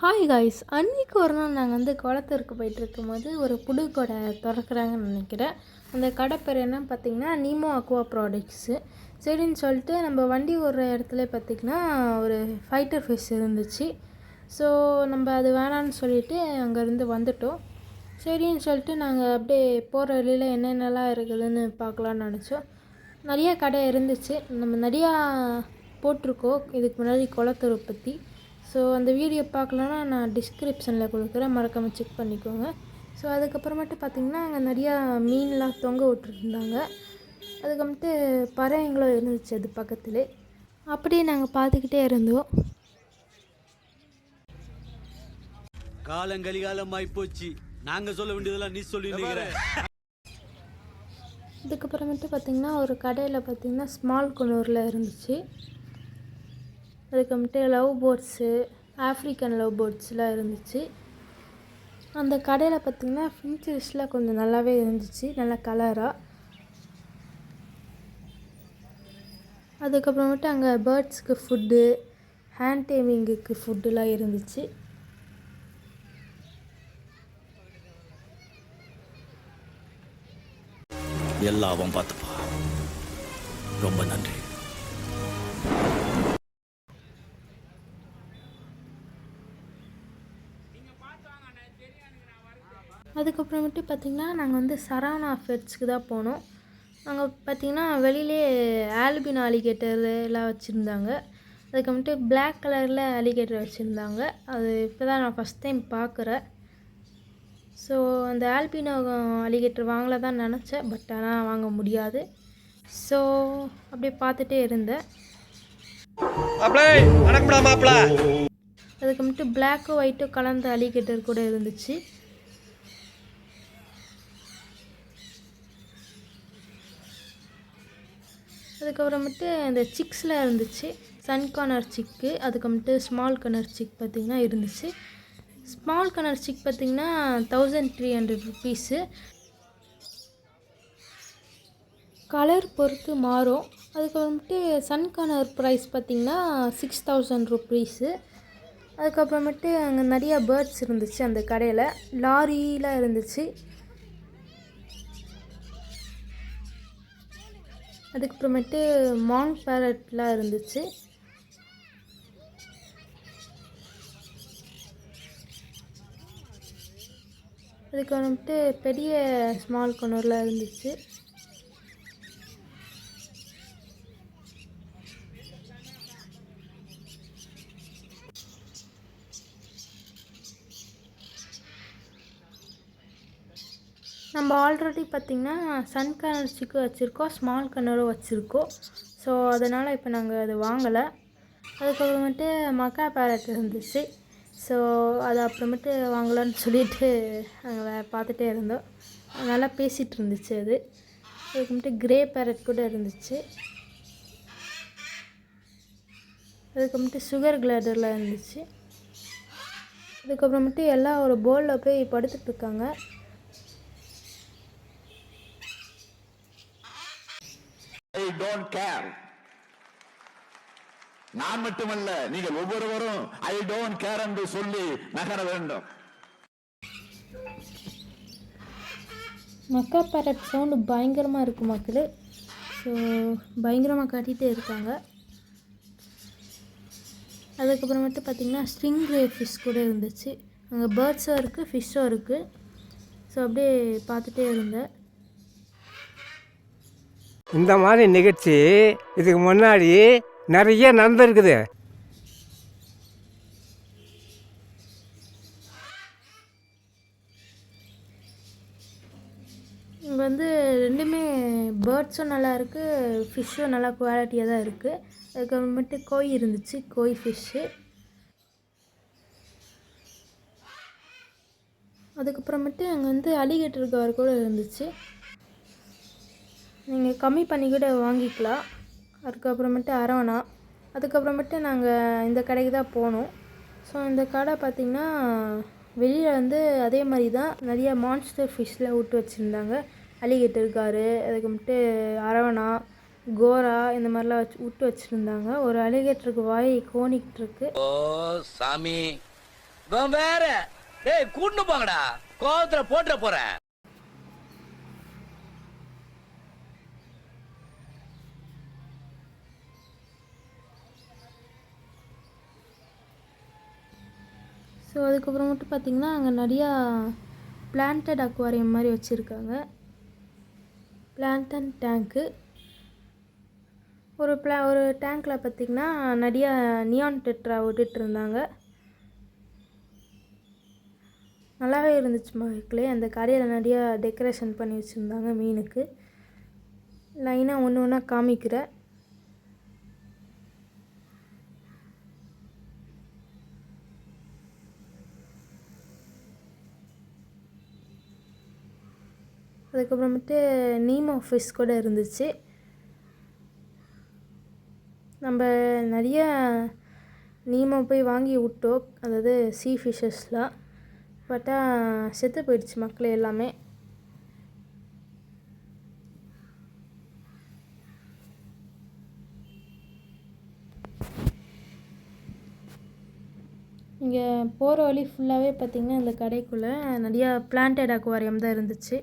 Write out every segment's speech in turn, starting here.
Hi guys, அன்றைக்கி ஒரு நாள் நாங்கள் வந்து குளத்தூருக்கு போயிட்டுருக்கும்போது ஒரு புது கடை திறக்கிறாங்கன்னு நினைக்கிறேன். அந்த கடை பேர் என்னன்னு பார்த்திங்கன்னா நீமோ அக்வா ப்ராடக்ட்ஸு. சரின்னு சொல்லிட்டு நம்ம வண்டி ஓடுற இடத்துல பார்த்திங்கன்னா ஒரு ஃபைட்டர் ஃபிஷ் இருந்துச்சு. ஸோ நம்ம அது வேணான்னு சொல்லிவிட்டு அங்கேருந்து வந்துட்டோம். சரின்னு சொல்லிட்டு நாங்கள் அப்படியே போகிற வழியில் என்னென்னலாம் இருக்குதுன்னு பார்க்கலான்னு நினச்சோம். நிறையா கடை இருந்துச்சு. நம்ம நிறையா போட்டிருக்கோம் இதுக்கு முன்னாடி குளத்தூரை பற்றி. ஸோ அந்த வீடியோ பார்க்கலன்னா நான் டிஸ்கிரிப்ஷனில் கொடுக்குறேன், மறக்காமல் செக் பண்ணிக்கோங்க. ஸோ அதுக்கப்புறமேட்டு பார்த்திங்கன்னா அங்கே நிறையா மீன்லாம் தொங்க விட்டுருந்தாங்க. அதுக்கப்புறமேட்டு பறவைங்களும் இருந்துச்சு அது பக்கத்துலேயே. அப்படியே நாங்கள் பார்த்துக்கிட்டே இருந்தோம். காலங்கலிகாலமாய் போச்சு, நாங்கள் சொல்ல வேண்டியதெல்லாம் நீ சொல்லி. அதுக்கப்புறமேட்டு பார்த்திங்கன்னா ஒரு கடையில் பார்த்திங்கன்னா ஸ்மால் குனூரில் இருந்துச்சு. அதுக்கப்புறமேட்டு லவ் பேர்ட்ஸு, ஆஃப்ரிக்கன் லவ் பேர்ட்ஸ்லாம் இருந்துச்சு. அந்த கடையில் பார்த்திங்கன்னா ஃபின்ச்சஸ்லாம் கொஞ்சம் நல்லாவே இருந்துச்சு, நல்ல கலராக. அதுக்கப்புறமேட்டு அங்கே பேர்ட்ஸுக்கு ஃபுட்டு, ஹேண்ட் டேமிங்குக்கு ஃபுட்டுலாம் இருந்துச்சு. எல்லாம் பார்த்துப்பா, ரொம்ப நன்றி. அதுக்கப்புறமேட்டு பார்த்திங்கன்னா நாங்கள் வந்து சரவணா ஃபெட்ஸ்க்கு தான் போனோம். அங்கே பார்த்திங்கன்னா வெளியிலே ஆல்பினோ அலிகேட்டர் எல்லாம் வச்சுருந்தாங்க. அதுக்கப்புறமேட்டு பிளாக் கலரில் அலிகேட்டர் வச்சுருந்தாங்க. அது இப்போ தான் நான் ஃபஸ்ட் டைம் பார்க்குறேன். ஸோ அந்த ஆல்பினோ அலிகேட்டர் வாங்கல தான் நினச்சேன், பட் ஆனால் வாங்க முடியாது. ஸோ அப்படியே பார்த்துட்டே இருந்தேன். அதுக்கப்புறமேட்டு பிளாக்கும் ஒயிட்டும் கலந்த அலிகேட்டர் கூட இருந்துச்சு. அதுக்கப்புறமேட்டு அந்த சிக்ஸில் இருந்துச்சு, சன் கார்னர் சிக்கு. அதுக்கப்புறமேட்டு ஸ்மால் கர்னர் சிக் பார்த்திங்கன்னா இருந்துச்சு. ஸ்மால் கர்னர் சிக் பார்த்திங்கன்னா 1300 ருபீஸு. கலர் பொறுத்து மாறும். அதுக்கப்புறமேட்டு சன் கார்னர் ப்ரைஸ் பார்த்திங்கன்னா 6000 ருபீஸு. அதுக்கப்புறமேட்டு அங்கே நிறையா பேர்ட்ஸ் இருந்துச்சு அந்த கடையில், லாரிலாம் இருந்துச்சு. அதுக்கப்புறமேட்டு மாங் பேரட்லாம் இருந்துச்சு. அதுக்கப்புறமேட்டு பெரிய ஸ்மால் குனூர்லாம் இருந்துச்சு. நம்ம ஆல்ரெடி பார்த்திங்கன்னா சன் கர்னர் சிக்கு வச்சுருக்கோம், ஸ்மால் கர்னரும் வச்சுருக்கோம். ஸோ அதனால் இப்போ நாங்கள் அது வாங்கலை. அதுக்கப்புறமேட்டு மக்கா பேரட் இருந்துச்சு. ஸோ அது அப்புறமேட்டு வாங்கலான்னு சொல்லிட்டு நாங்கள் பார்த்துட்டே இருந்தோம். நல்லா பேசிகிட்டு இருந்துச்சு அது. அதுக்கப்புறமேட்டு கிரே பேரட் கூட இருந்துச்சு. அதுக்கப்புறமேட்டு சுகர் கிளாடர்லாம் இருந்துச்சு. அதுக்கப்புறமேட்டு எல்லாம் ஒரு போலில் போய் படுத்துட்ருக்காங்க. I don't care. நான் மட்டுமல்ல, நீங்கள் ஒவ்வொருவரும் ஐ டோன்ட் கேர் என்று சொல்லி நகர வேண்டும். மக்கா பேரட் சவுண்டு பயங்கரமாக இருக்குது மக்களே. ஸோ பயங்கரமாக காட்டிகிட்டே இருக்காங்க. அதுக்கப்புறமேட்டு பார்த்திங்கன்னா ஸ்ட்ரிங் ரே ஃபிஷ் கூட இருந்துச்சு. அங்கே பேர்ட்ஸும் இருக்குது, ஃபிஷ்ஷும் இருக்குது. ஸோ அப்படியே பார்த்துட்டே இருந்தேன். இந்த மாதிரி நிகழ்ச்சி இதுக்கு முன்னாடி நிறைய நடந்திருக்குது. இங்கே வந்து ரெண்டுமே பேர்ட்ஸும் நல்லா இருக்குது, ஃபிஷ்ஷும் நல்லா குவாலிட்டியாக தான் இருக்குது. அதுக்கப்புறமேட்டு கோய் இருந்துச்சு, கோய் ஃபிஷ்ஷு. அதுக்கப்புறமேட்டு அங்கே வந்து அலிகேட்டர் கவர் கூட இருந்துச்சு. நீங்கள் கம்மி பண்ணி கூட வாங்கிக்கலாம். அதுக்கப்புறமேட்டு அரவணா. அதுக்கப்புறமேட்டு நாங்கள் இந்த கடைக்கு தான் போனோம். ஸோ இந்த கடை பார்த்திங்கன்னா வெளியில் வந்து அதே மாதிரி தான் நிறையா மான்ஸ்டர் ஃபிஷ்ஷில் விட்டு வச்சுருந்தாங்க. அலிகேட்டர் காரு, அதுக்கப்புறமேட்டு அரவணா, கோரா இந்த மாதிரிலாம் விட்டு வச்சுருந்தாங்க. ஒரு அலிகேட்டருக்கு வாய் கோணிக்கிட்டு இருக்கு. ஓ சாமி, வேற டேய் கூட்டு போங்கடா, கோவத்துல போட்டுற போறேன். ஸோ அதுக்கப்புறமேட்டு பார்த்திங்கன்னா அங்கே நிறையா பிளான்டட் அக்வாரியம் மாதிரி வச்சுருக்காங்க. பிளான்டன் டேங்க்கு. ஒரு டேங்க்கில் பார்த்திங்கன்னா நிறையா நியான் டெட்ரா விட்டுட்டு இருந்தாங்க. நல்லாவே இருந்துச்சு மக்களே. அந்த கரையில் நிறையா டெக்கரேஷன் பண்ணி வச்சுருந்தாங்க மீனுக்கு. லைனாக ஒன்று ஒன்றா காமிக்கிறேன். அதுக்கப்புறமேட்டு நீமோ ஃபிஷ் கூட இருந்துச்சு. நம்ம நிறைய நீமோ போய் வாங்கி விட்டோம், அதாவது சீ ஃபிஷ்ஷஸ்லாம். பட்டா செத்து போயிடுச்சு மக்களே எல்லாமே. இங்கே போகிற வழி ஃபுல்லாகவே பார்த்திங்கன்னா இந்த கடைக்குள்ளே நிறையா பிளான்டட் அக்வாரியம் தான் இருந்துச்சு.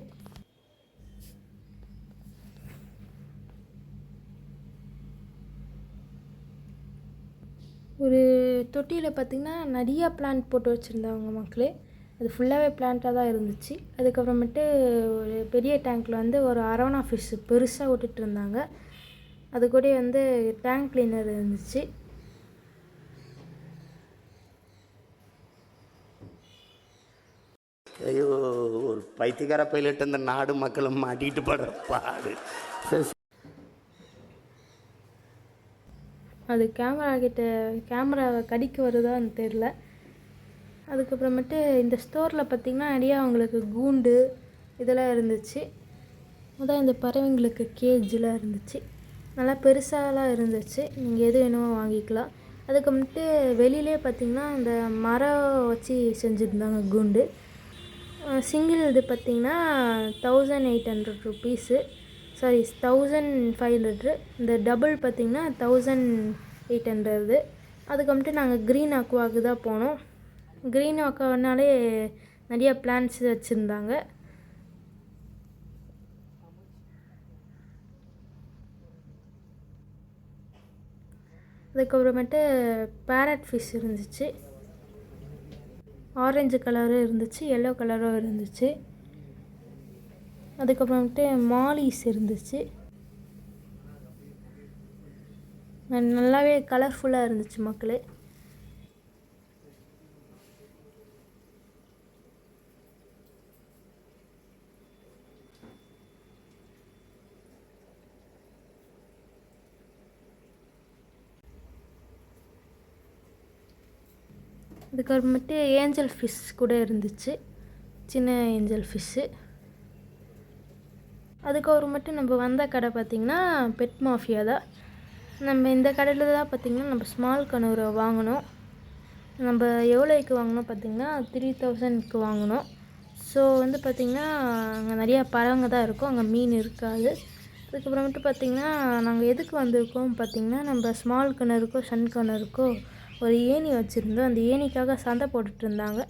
ஒரு தொட்டியில் பார்த்திங்கன்னா நிறையா பிளான்ட் போட்டு வச்சுருந்தாங்க மக்களே. அது ஃபுல்லாகவே பிளான்ட்டாக தான் இருந்துச்சு. அதுக்கப்புறமேட்டு ஒரு பெரிய டேங்க்கில் வந்து ஒரு அரவணா ஃபிஷ் பெருசாக விட்டுட்டு இருந்தாங்க. அது கூட வந்து டேங்க் கிளீனர் இருந்துச்சு. ஐயோ, ஒரு பைத்தியக்கார பைலட் இந்த நாடு மக்களும் மாட்டிக்கிட்டு படுற பாடு. அது கேமராவை கடிக்க வருதான்னு தெரில. அதுக்கப்புறமேட்டு இந்த ஸ்டோரில் பார்த்திங்கன்னா நிறையா அவங்களுக்கு கூண்டு இதெல்லாம் இருந்துச்சு. அதான் இந்த பறவைங்களுக்கு கேஜெலாம் இருந்துச்சு. நல்லா பெருசாலாம் இருந்துச்சு. நீங்கள் எது வேணுமோ வாங்கிக்கலாம். அதுக்கப்புறமேட்டு வெளியிலே பார்த்திங்கன்னா இந்த மரம் வச்சு செஞ்சுருந்தாங்க கூண்டு. சிங்கிள் இது பார்த்திங்கன்னா 1800 ருபீஸு, சாரி 1500. இந்த டபுள் பார்த்திங்கன்னா 1800. அதுக்கப்புறமேட்டு நாங்கள் க்ரீன் அக்வாவுக்கு தான் போனோம். க்ரீன் அக்வானாலே நிறைய பிளான்ட்ஸ் வச்சுருந்தாங்க. அதுக்கப்புறமேட்டு பேரட் ஃபிஷ் இருந்துச்சு. ஆரஞ்சு கலரும் இருந்துச்சு, எல்லோ கலரும் இருந்துச்சு. அதுக்கப்புறமேட்டு மாலிஸ் இருந்துச்சு. நல்லாவே கலர்ஃபுல்லாக இருந்துச்சு மக்களே. அதுக்கப்புறமேட்டு ஏஞ்சல் ஃபிஷ் கூட இருந்துச்சு, சின்ன ஏஞ்சல் ஃபிஷ்ஷு. அதுக்கப்புறமேட்டு நம்ம வந்த கடை பார்த்திங்கன்னா பெட் மாஃபியா தான். நம்ம இந்த கடையில் தான் பார்த்திங்கன்னா நம்ம ஸ்மால் கனூரை வாங்கினோம். நம்ம எவ்வளோக்கு வாங்கினோம் பார்த்திங்கன்னா 3000க்கு வாங்கினோம். ஸோ வந்து பார்த்திங்கன்னா அங்கே நிறையா பறவைங்க தான் இருக்கும், அங்கே மீன் இருக்காது. அதுக்கப்புறமேட்டு பார்த்திங்கன்னா நாங்கள் எதுக்கு வந்திருக்கோம் பார்த்திங்கன்னா, நம்ம ஸ்மால் கனருக்கோ சன் கனருக்கோ ஒரு ஏணி வச்சுருந்தோம். அந்த ஏணிக்காக சண்டை போட்டுட்டு இருந்தாங்க.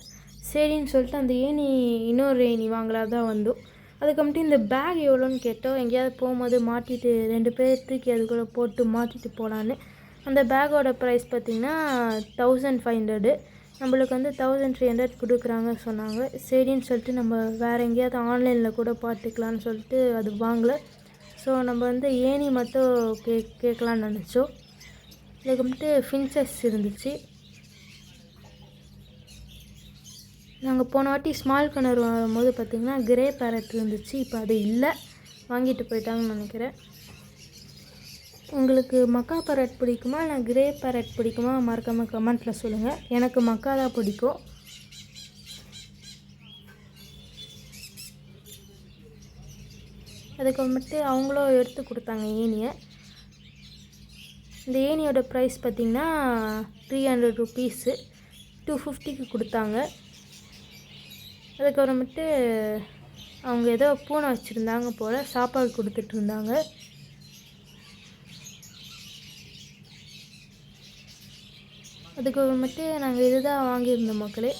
சரின்னு சொல்லிட்டு அந்த ஏணி இன்னொரு ஏணி வாங்கலாம் தான் வந்தோம். அதுக்கப்புறமேட்டு இந்த பேக் எவ்வளோன்னு கேட்டோம். எங்கேயாவது போகும்போது மாட்டிட்டு 2 பேர் தூக்கி அதுக்குள்ளே போட்டு மாட்டிட்டு போகலான்னு. அந்த பேக்கோட ப்ரைஸ் பார்த்திங்கன்னா 1500. நம்மளுக்கு வந்து 1300 கொடுக்குறாங்க சொன்னாங்க. சரின்னு சொல்லிட்டு நம்ம வேறு எங்கேயாவது ஆன்லைனில் கூட பார்த்துக்கலான்னு சொல்லிட்டு அது வாங்கலை. ஸோ நம்ம வந்து ஏணி மட்டும் கேட்கலான்னு நினச்சோம். அதுக்கப்புறமேட்டு ஃபின்ச்சஸ் இருந்துச்சு. நாங்கள் போன வாட்டி ஸ்மால் கனர் வரும்போது பார்த்திங்கன்னா கிரே பேரட் இருந்துச்சு. இப்போ அது இல்லை, வாங்கிட்டு போயிட்டாங்கன்னு நினைக்கிறேன். உங்களுக்கு மக்கா பேரட் பிடிக்குமா இல்லை கிரே பேரட் பிடிக்குமா மறக்காமல் கமெண்ட்டில் சொல்லுங்கள். எனக்கு மக்கா தான் பிடிக்கும். அதுக்கப்புறமேட்டு அவங்களும் எடுத்து கொடுத்தாங்க ஏணியை. இந்த ஏணியோட ப்ரைஸ் பார்த்திங்கன்னா 300 ருபீஸு, 250க்கு கொடுத்தாங்க. அதுக்கப்புறமேட்டு அவங்க ஏதோ பூனை வச்சுருந்தாங்க போல், சாப்பாடு கொடுத்துட்டு இருந்தாங்க. அதுக்கு மட்டும் நாங்கள் இதுதான் வாங்கியிருந்தோம் மக்களே.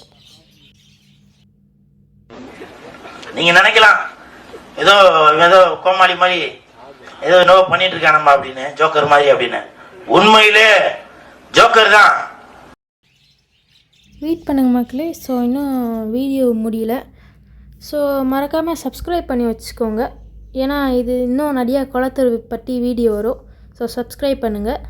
நீங்க நினைக்கலாம் ஏதோ ஏதோ கோமாளி மாதிரி ஏதோ என்னவோ பண்ணிட்டு இருக்கானம்மா அப்படின்னு, ஜோக்கர் மாதிரி அப்படின்னு. உண்மையிலே ஜோக்கர் தான். வெயிட் பண்ணுங்க மக்களே. ஸோ இன்னும் வீடியோ முடியல. ஸோ மறக்காமல் சப்ஸ்கிரைப் பண்ணி வச்சுக்கோங்க. ஏன்னா இது இன்னும் நிறையா குளத்தூர் பற்றி வீடியோ வரும். ஸோ சப்ஸ்கிரைப் பண்ணுங்கள்.